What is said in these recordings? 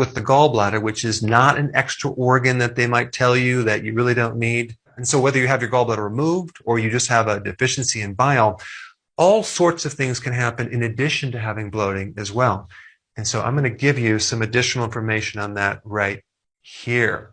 with the gallbladder, which is not an extra organ that they might tell you that you really don't need. And so whether you have your gallbladder removed or you just have a deficiency in bile, all sorts of things can happen in addition to having bloating as well. And so I'm going to give you some additional information on that right here.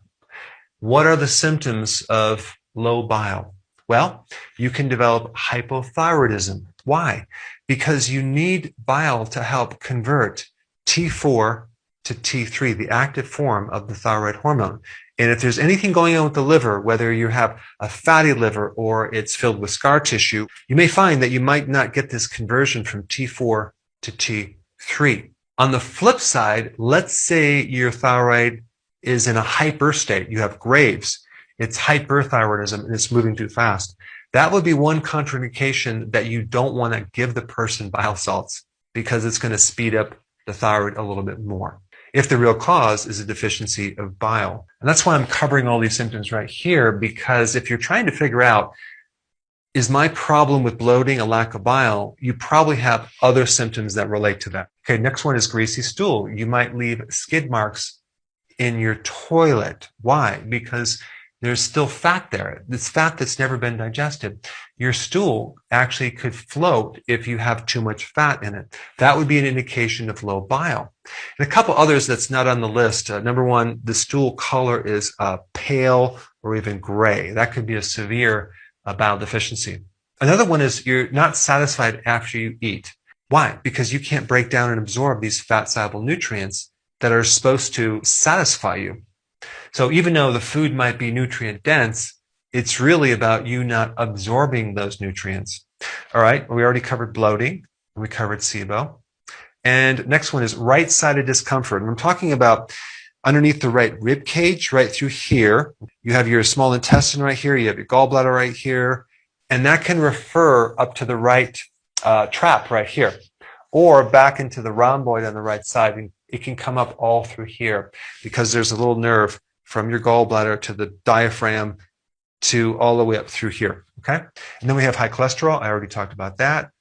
What are the symptoms of low bile? Well, you can develop hypothyroidism. Why? Because you need bile to help convert T4 to T3, the active form of the thyroid hormone. And if there's anything going on with the liver, whether you have a fatty liver or it's filled with scar tissue, you may find that you might not get this conversion from T4 to T3. On the flip side, let's say your thyroid is in a hyper state. You have Graves. It's hyperthyroidism and it's moving too fast. That would be one contraindication that you don't want to give the person bile salts because it's going to speed up the thyroid a little bit more, if the real cause is a deficiency of bile. And that's why I'm covering all these symptoms right here, because if you're trying to figure out, is my problem with bloating a lack of bile, you probably have other symptoms that relate to that. Okay, next one is greasy stool. You might leave skid marks in your toilet. Why? Because there's still fat there. It's fat that's never been digested. Your stool actually could float if you have too much fat in it. That would be an indication of low bile. And a couple others that's not on the list. Number one, the stool color is pale or even gray. That could be a severe bile deficiency. Another one is you're not satisfied after you eat. Why? Because you can't break down and absorb these fat-soluble nutrients that are supposed to satisfy you. So even though the food might be nutrient dense, it's really about you not absorbing those nutrients. All right, we already covered bloating, and we covered SIBO. And next one is right-sided discomfort. And I'm talking about underneath the right rib cage, right through here. You have your small intestine right here, you have your gallbladder right here, and that can refer up to the right trap right here, or back into the rhomboid on the right side. And it can come up all through here because there's a little nerve from your gallbladder to the diaphragm to all the way up through here, okay? And then we have high cholesterol. I already talked about that.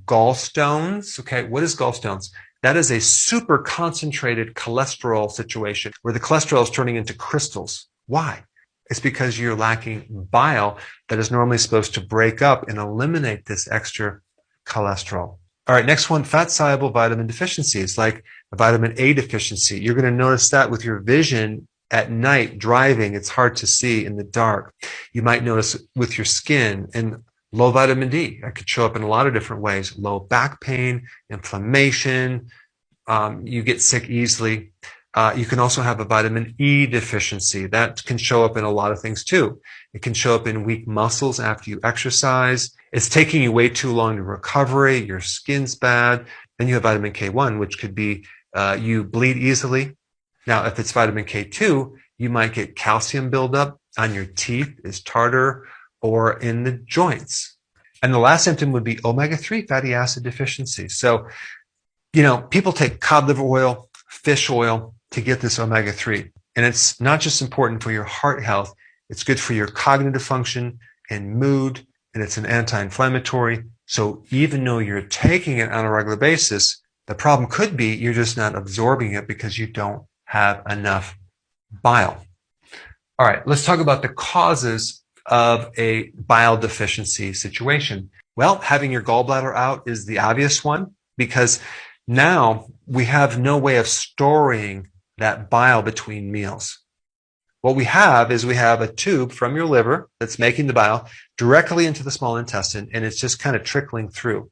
Gallstones, okay? What is gallstones? That is a super concentrated cholesterol situation where the cholesterol is turning into crystals. Why? It's because you're lacking bile that is normally supposed to break up and eliminate this extra cholesterol. All right, next one, fat-soluble vitamin deficiencies, like a vitamin A deficiency. You're going to notice that with your vision at night driving, it's hard to see in the dark. You might notice with your skin and low vitamin D. That could show up in a lot of different ways. Low back pain, inflammation, you get sick easily. You can also have a vitamin E deficiency. That can show up in a lot of things too. It can show up in weak muscles after you exercise. It's taking you way too long to recovery. Your skin's bad. Then you have vitamin K1, which could be you bleed easily. Now, if it's vitamin K2, you might get calcium buildup on your teeth, is tartar, or in the joints. And the last symptom would be omega-3 fatty acid deficiency. So, people take cod liver oil, fish oil to get this omega-3. And it's not just important for your heart health, it's good for your cognitive function and mood, and it's an anti-inflammatory. So even though you're taking it on a regular basis, the problem could be you're just not absorbing it because you don't have enough bile. All right, let's talk about the causes of a bile deficiency situation. Well, having your gallbladder out is the obvious one because now we have no way of storing that bile between meals. What we have is we have a tube from your liver that's making the bile directly into the small intestine, and it's just kind of trickling through.